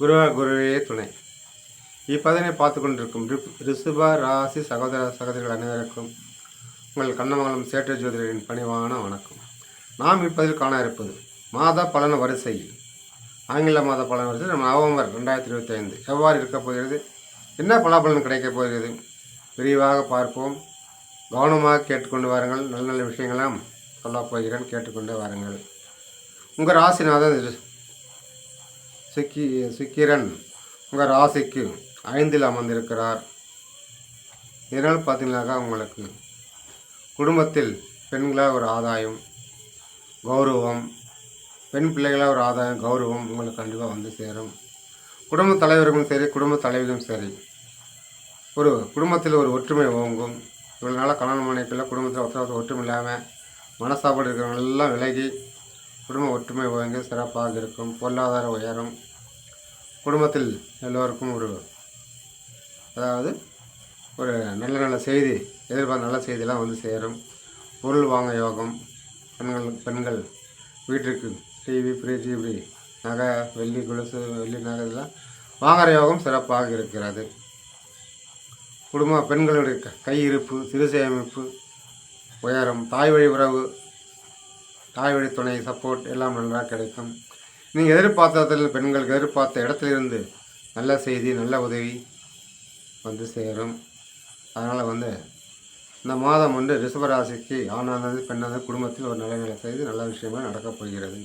குருவே துணை. இப்பதனை பார்த்து கொண்டிருக்கும் ரிஷப ராசி சகோதர சகோதரிகள் அனைவருக்கும் உங்கள் கண்ணமங்கலம் சேற்று ஜோதிடரின் பணிவான வணக்கம். நாம் இப்பதில் காண இருப்பது மாத பலன் வரிசை. ஆங்கில மாத பலன் வரிசை நவம்பர் 2025 எவ்வாறு இருக்கப் போகிறது, என்ன பலாபலன் கிடைக்கப் போகிறது விரிவாக பார்ப்போம். கவனமாக கேட்டுக்கொண்டு வாருங்கள். நல்ல நல்ல விஷயங்களாம் சொல்லப் போகிறேன், கேட்டுக்கொண்டு வாருங்கள். உங்கள் ராசிநாதன் சுக்கிரன் உங்கள் ராசிக்கு 5இல் அமர்ந்திருக்கிறார். இதனால் பார்த்தீங்கன்னாக்கா உங்களுக்கு குடும்பத்தில் பெண்களாக ஒரு ஆதாயம், கௌரவம், பெண் பிள்ளைகளாக ஒரு ஆதாயம், கௌரவம் உங்களுக்கு கண்டிப்பாக வந்து சேரும். குடும்ப தலைவருக்கும் சரி, குடும்ப தலைவியும் சரி, ஒரு குடும்பத்தில் ஒரு ஒற்றுமை ஓங்கும். இவ்வளோ நாளாக கணவன் மனைவிக்குள்ள குடும்பத்தில் ஒருத்தர் ஒற்றுமை இல்லாமல் மனசாப்பாடு இருக்கிறவங்க எல்லாம் விலகி குடும்ப ஒற்றுமை ஓங்கி சிறப்பாக இருக்கும். பொருளாதார உயரும். குடும்பத்தில் எல்லோருக்கும் ஒரு நல்ல நல்ல செய்தி, எதிர்பார்த்த நல்ல செய்தியெல்லாம் வந்து சேரும். பொருள் வாங்க யோகம். பெண்கள் வீட்டுக்கு டிவி, ஃப்ரிட்ஜ், இப்படி நகை, வெள்ளி கொலுசு, வெள்ளி நகை இதெல்லாம் வாங்குகிற யோகம் சிறப்பாக இருக்கிறது. பெண்களுடைய கையிருப்பு, சிறு சேமிப்பு உயரும். தாய் வழி உறவு, தாய் வழி துணை, சப்போர்ட் எல்லாம் நன்றாக கிடைக்கும். நீங்கள் எதிர்பார்த்ததில் பெண்களுக்கு எதிர்பார்த்த இடத்துலிருந்து நல்ல செய்தி, நல்ல உதவி வந்து சேரும். அதனால் இந்த மாதம் ரிஷபராசிக்கு ஆணானது பெண்ணானது குடும்பத்தில் ஒரு நல்ல நல்ல செய்தி, நல்ல விஷயங்கள் நடக்கப் போகிறது.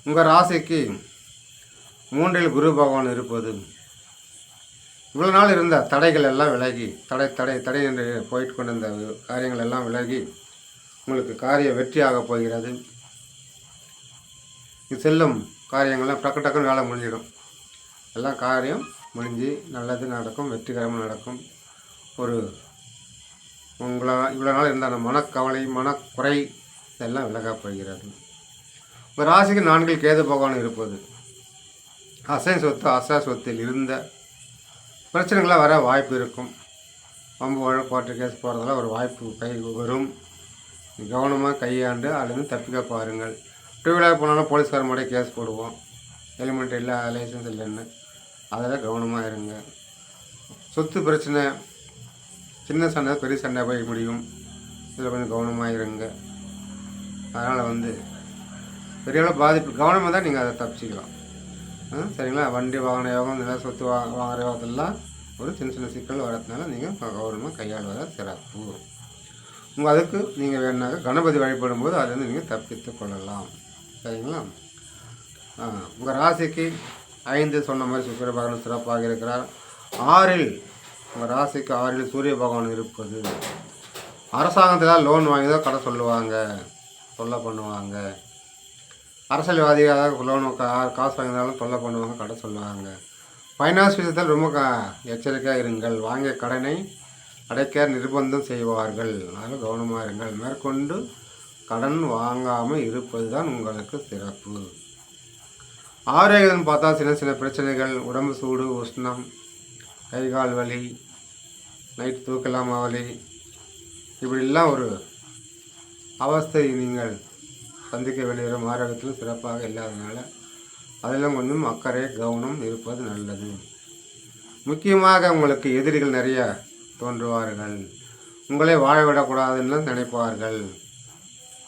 உங்கள் ராசிக்கு 3இல் குரு பகவான் இருப்பது இவ்வளோ நாள் இருந்த தடைகள் எல்லாம் விலகி, தடை என்று போயிட்டு கொண்டிருந்த காரியங்கள் எல்லாம் விலகி உங்களுக்கு காரிய வெற்றியாக போகிறது. இது செல்லும் காரியங்கள்லாம் டக்குன்னு வேலை முடிஞ்சிடும். எல்லாம் காரியம் முடிஞ்சு நல்லது நடக்கும், வெற்றிகரமாக நடக்கும். இவ்வளோ நாள் இருந்த அந்த மனக்கவலை, மனக்குறை இதெல்லாம் விலக போகிறது. ஒரு ராசிக்கு 4இல் கேது பகவான் இருப்பது அசை சொத்தில் இருந்த பிரச்சனைகளாக வர வாய்ப்பு இருக்கும். வம்பு வழக்கு கேஸ் போகிறதால ஒரு வாய்ப்பு கை வரும். கவனமாக கையாண்டு அல்லது தப்பிக்க பாருங்கள். 2 வீலர் போனாலும் போலீஸ்கார முறையே கேஸ் போடுவோம். ஹெல்மெட் இல்லை, லைசன்ஸ் இல்லைன்னு. அதில் கவனமாக இருங்க. சொத்து பிரச்சனை, சின்ன சண்டை பெரிய சண்டை போய் முடியும். இதில் கொஞ்சம் கவனமாக இருங்க. அதனால் பெரிய அளவு பாதிப்பு கவனமாக தான் நீங்கள் அதை தப்பிச்சிக்கலாம். சரிங்களா? வண்டி வாகன யோகம், நில சொத்து வாங்குற யோகத்தெல்லாம் ஒரு சின்ன சிக்கல் வரதுனால நீங்கள் கவனமாக கையாளுவதா சிறப்பு. அதுக்கு நீங்கள் வேணாக்க கணபதி வழிபடும் போது அதுலேருந்து நீங்கள் தப்பித்து கொள்ளலாம். சரிங்களா? உங்கள் ராசிக்கு 5 சொன்ன மாதிரி சுக்கிர பகவான் சிறப்பாக இருக்கிறார். 6இல் உங்கள் ராசிக்கு 6இல் சூரிய பகவான் இருப்பது அரசாங்கத்தில் லோன் வாங்கி தான் கடை தொல்லை பண்ணுவாங்க. அரசியல்வாதியாக லோன் காசு வாங்கினாலும் தொல்லை பண்ணுவாங்க, கடை சொல்லுவாங்க. ஃபைனான்ஸ் விஷயத்தில் ரொம்ப எச்சரிக்கையாக இருங்கள். வாங்கிய கடனை அடைக்க நிர்பந்தம் செய்வார்கள். அதனால் கவனமாக இருங்கள். மேற்கொண்டு கடன் வாங்காமல் இருப்பது தான் உங்களுக்கு சிறப்பு. ஆரோக்கியம் பார்த்தா சின்ன பிரச்சனைகள், உடம்பு சூடு, உஷ்ணம், கை கால் வலி, நைட்டு தூக்கலாமா வலி, இப்படிலாம் ஒரு அவஸ்தை நீங்கள் சந்திக்க வேண்டிய ஆரோக்கியத்தில் சிறப்பாக இல்லாதனால அதெல்லாம் கொஞ்சம் அக்கறை, கவனம் இருப்பது நல்லது. முக்கியமாக உங்களுக்கு எதிரிகள் நிறைய தோன்றுவார்கள். உங்களை வாழ விடக்கூடாதுன்னு நினைப்பார்கள்.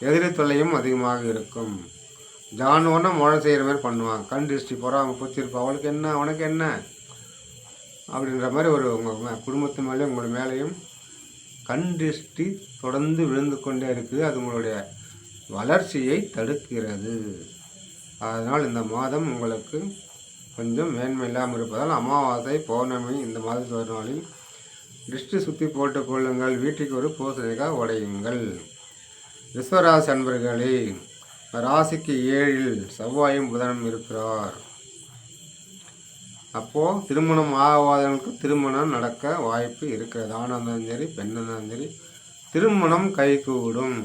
எதிரி தொல்லையும் அதிகமாக இருக்கும். ஜானுவனா மழை செய்கிற மாதிரி பண்ணுவாங்க. கண் திருஷ்டி போகிறாங்க, பூச்சிருப்பா, அவளுக்கு என்ன, உனக்கு என்ன அப்படின்ற மாதிரி உங்கள் குடும்பத்து மேலேயும் உங்கள் மேலேயும் கண் திருஷ்டி தொடர்ந்து விழுந்து கொண்டே இருக்குது. அது உங்களுடைய வளர்ச்சியை தடுக்கிறது. அதனால் இந்த மாதம் உங்களுக்கு கொஞ்சம் மேன்மை இல்லாமல் இருப்பதால் அமாவாசை, பௌர்ணமி இந்த மாதத்து ஒரு நாளில் திருஷ்டி சுற்றி போட்டுக் கொள்ளுங்கள். வீட்டுக்கு ஒரு பூசணிக்காய் உடையுங்கள். ரிஷபராசி அன்பர்களே, ராசிக்கு 7இல் செவ்வாயும் புதனும் இருக்கிறார். அப்போது திருமணம் ஆகாதவர்களுக்கு திருமணம் நடக்க வாய்ப்பு இருக்கிறது. ஆணாக இருந்தாலும் சரி, பெண்ணாக இருந்தாலும் சரி, திருமணம் கைகூடும்.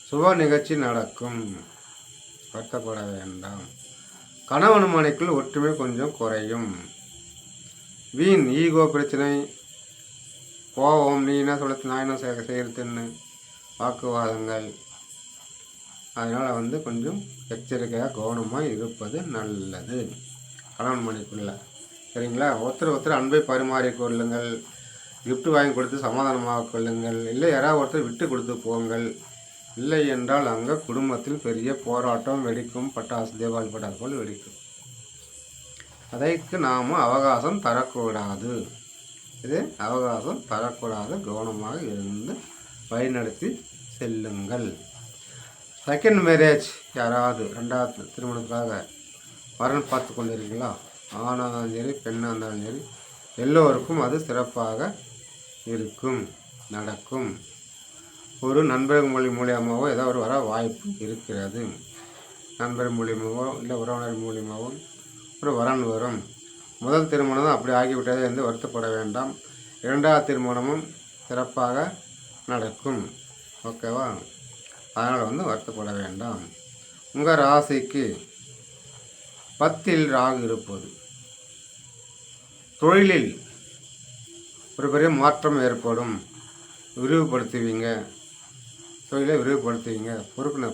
சுப நிகழ்ச்சி நடக்கும். வருத்தப்பட வேண்டாம். கணவன் மனைக்குள் ஒற்றுமை கொஞ்சம் குறையும். வீண் ஈகோ பிரச்சனை, கோபம், நீ என்ன சொல்ல நான் என்ன செய்யறதுன்னு வாக்குவாதங்கள், அதனால் கொஞ்சம் எச்சரிக்கையாக கவனமாக இருப்பது நல்லது. கணவன் மனைவிக்குள்ள. சரிங்களா? ஒருத்தர் அன்பை பரிமாறிக் கொள்ளுங்கள். கிஃப்ட் வாங்கி கொடுத்து சமாதானமாக கொள்ளுங்கள். இல்லை யாராவது ஒருத்தர் விட்டு கொடுத்து போங்கள். இல்லை என்றால் அங்கே குடும்பத்தில் பெரிய போராட்டம் வெடிக்கும். பட்டாசு, தீபாவளி பட்டாசு போல் வெடிக்கும். அதற்கு நாம் அவகாசம் தரக்கூடாது. இது அவகாசம் தரக்கூடாது. கவனமாக இருந்து வழிநடத்தி செல்லுங்கள். செகண்ட் மேரேஜ் யாராவது ரெண்டாவது திருமணத்துக்காக வரன் பார்த்து கொண்டு இருக்கீங்களா? ஆணாக இருந்தாலும் சரி, பெண்ணாக இருந்தாலும் சரி, எல்லோருக்கும் அது சிறப்பாக இருக்கும், நடக்கும். ஒரு நண்பர் மூலியமாகவோ ஏதோ ஒரு வர வாய்ப்பு இருக்கிறது. நண்பர் மூலியமாகவோ இல்லை உறவினர் மூலியமாகவோ ஒரு வரன் வரும். முதல் திருமணம் அப்படி ஆகிவிட்டது என்று வருத்தப்பட வேண்டாம். இரண்டாவது திருமணமும் சிறப்பாக நடக்கும். ஓகேவா? அதனால் வருத்தப்பட வேண்டாம். உங்கள் ராசிக்கு 10ல் ராகு இருப்பது தொழிலில் ஒரு பெரிய மாற்றம் ஏற்படும். விரிவுபடுத்துவீங்க, தொழிலை விரிவுபடுத்துவீங்க.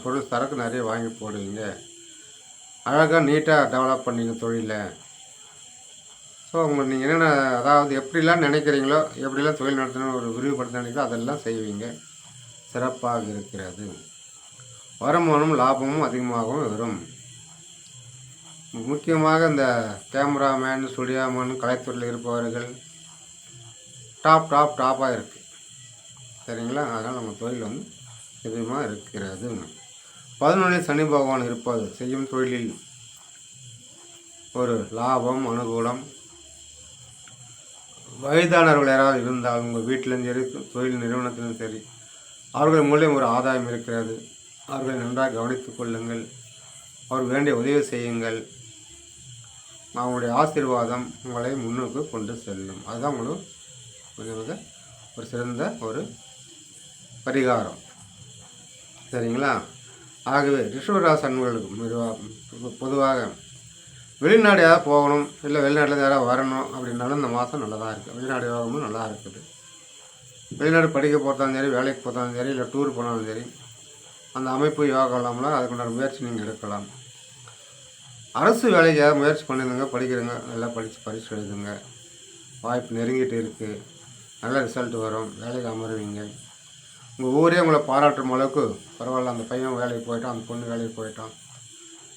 பொருள் சரக்கு நிறைய வாங்கி போடுவீங்க. அழகாக நீட்டாக டெவலப் பண்ணுவீங்க தொழிலை. ஸோ நீங்கள் என்னென்ன அதாவது எப்படிலாம் நினைக்கிறீங்களோ, எப்படிலாம் தொழில் நடத்தணும் ஒரு விரிவுபடுத்த நினைக்கிறோம் அதெல்லாம் செய்வீங்க. சிறப்பாக இருக்கிறது. வருமானம் லாபமும் அதிகமாகவும் வரும். முக்கியமாக இந்த கேமராமேன், ஸ்டுடியோமேன், கலைத்துறையில் இருப்பவர்கள் டாப்பாக இருக்குது. சரிங்களா? அதனால் நம்ம தொழில் அதிகமாக இருக்கிறது. 11 சனி பகவான் இருப்பது செய்யும் தொழிலில் ஒரு லாபம், அனுகூலம். வயதானவர்கள் யாராவது இருந்தால் உங்கள் வீட்டிலும் சரி, தொழில் நிறுவனத்திலும் சரி, அவர்கள் மூலம் ஒரு ஆதாயம் இருக்கிறது. அவர்களை நன்றாக கவனித்துக் கொள்ளுங்கள். அவர் வேண்டிய உதவி செய்யுங்கள். அவங்களுடைய ஆசீர்வாதம் உங்களை முன்னுக்கு கொண்டு செல்லும். அதுதான் உங்களுக்கு ஒரு சிறந்த ஒரு பரிகாரம். சரிங்களா? ஆகவே ரிஷபராசி அன்பர்களுக்கு பொதுவாக வெளிநாடு யாராவது போகணும், இல்லை வெளிநாட்டில் யாராவது வரணும் அப்படின்னாலும் இந்த மாதம் நல்லதாக இருக்குது. வெளிநாடு போகணும் நல்லா இருக்குது. வெளிநாடு படிக்க போகிறதாலும் சரி, வேலைக்கு போகிறதாலும் சரி, இல்லை டூர் போனாலும் சரி, அந்த அமைப்பு யோகா இல்லாமல் அதுக்குண்டான முயற்சி நீங்கள் எடுக்கலாம். அரசு வேலைக்கு ஏதாவது முயற்சி பண்ணிடுங்க, படிக்கிறங்க, நல்லா பரிசு எழுதுங்க. வாய்ப்பு நெருங்கிட்டு இருக்குது. நல்ல ரிசல்ட் வரும். வேலைக்கு அமருவீங்க. உங்கள் ஊரே உங்களை பாராட்டும் அளவுக்கு பரவாயில்ல, அந்த பையன் வேலைக்கு போயிட்டான், அந்த பொண்ணு வேலைக்கு போயிட்டான்,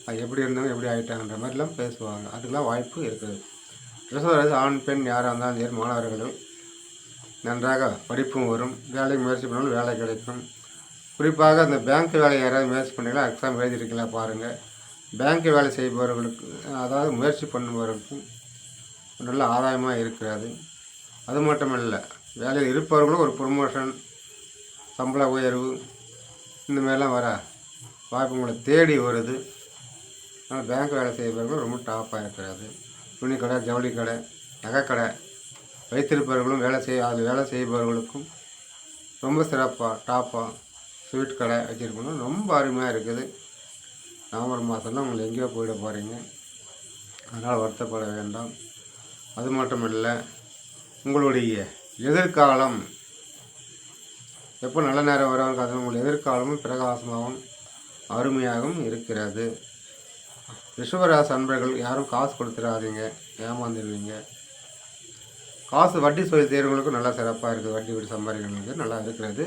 அது எப்படி இருந்தாங்க எப்படி ஆகிட்டாங்கன்ற மாதிரிலாம் பேசுவாங்க. அதுக்கெலாம் வாய்ப்பு இருக்குது. ரிசர்வ் ஆண் பெண் யாராக இருந்தாலும் சரி, மாணவர்கள் நன்றாக படிப்பும் வரும். வேலைக்கு முயற்சி பண்ணாலும் வேலை கிடைக்கும். குறிப்பாக அந்த பேங்க் வேலை யாராவது முயற்சி பண்ணிங்களா, எக்ஸாம் எழுதிருக்கீங்களா பாருங்கள். பேங்க் வேலை செய்பவர்களுக்கு, அதாவது முயற்சி பண்ணுபவர்களுக்கும் நல்ல ஆதாயமாக இருக்கிறது. அது மட்டும் இல்லை, வேலையில் இருப்பவர்களும் ஒரு ப்ரொமோஷன், சம்பள உயர்வு இந்த மாதிரிலாம் வர வாய்ப்பு உங்களை தேடி வருது. ஆனால் பேங்க் வேலை செய்பவர்களும் ரொம்ப டாப்பாக இருக்கிறது. துணி கடை, ஜவுளி கடை, நகைக்கடை வைத்திருப்பவர்களும் அதில் வேலை செய்பவர்களுக்கும் ரொம்ப சிறப்பாக டாப்பாக ஸ்வீட் கடை வச்சுருக்கணும். ரொம்ப அருமையாக இருக்குது. நவம்பர் மாதம்லாம் உங்களை எங்கேயோ போயிட போகிறீங்க. அதனால் வருத்தப்பட வேண்டாம். அது மட்டும் இல்லை, உங்களுடைய எதிர்காலம் எப்போ நல்ல நேரம் வரும், அது உங்களுடைய எதிர்காலமும் பிரகாசமாகவும் அருமையாகவும் இருக்கிறது. ரிஷபராசி அன்பர்கள் யாரும் காசு கொடுத்துடாதீங்க, ஏமாந்துடுவீங்க. காசு வட்டி சொல்லி செய்கிறவங்களுக்கும் நல்லா சிறப்பாக இருக்குது. வட்டி விட்டு சம்பாதிக்கிறவங்களுக்கு நல்லா இருக்கிறது.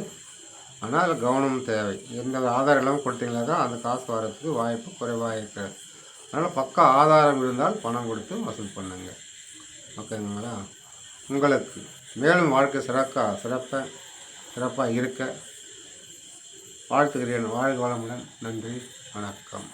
ஆனால் அதில் கவனம் தேவை. எந்த ஆதாரம் இல்லாமல் கொடுத்தீங்களா தான் அந்த காசு வரதுக்கு வாய்ப்பு குறைவாக இருக்கிறது. அதனால் பக்கா ஆதாரம் இருந்தால் பணம் கொடுத்து வசூல் பண்ணுங்க. ஓகேங்களா? உங்களுக்கு மேலும் வாழ்க்கை சிறப்பாக இருக்க வாழ்த்துகிறேன். வாழ்க வளமுடன். நன்றி, வணக்கம்.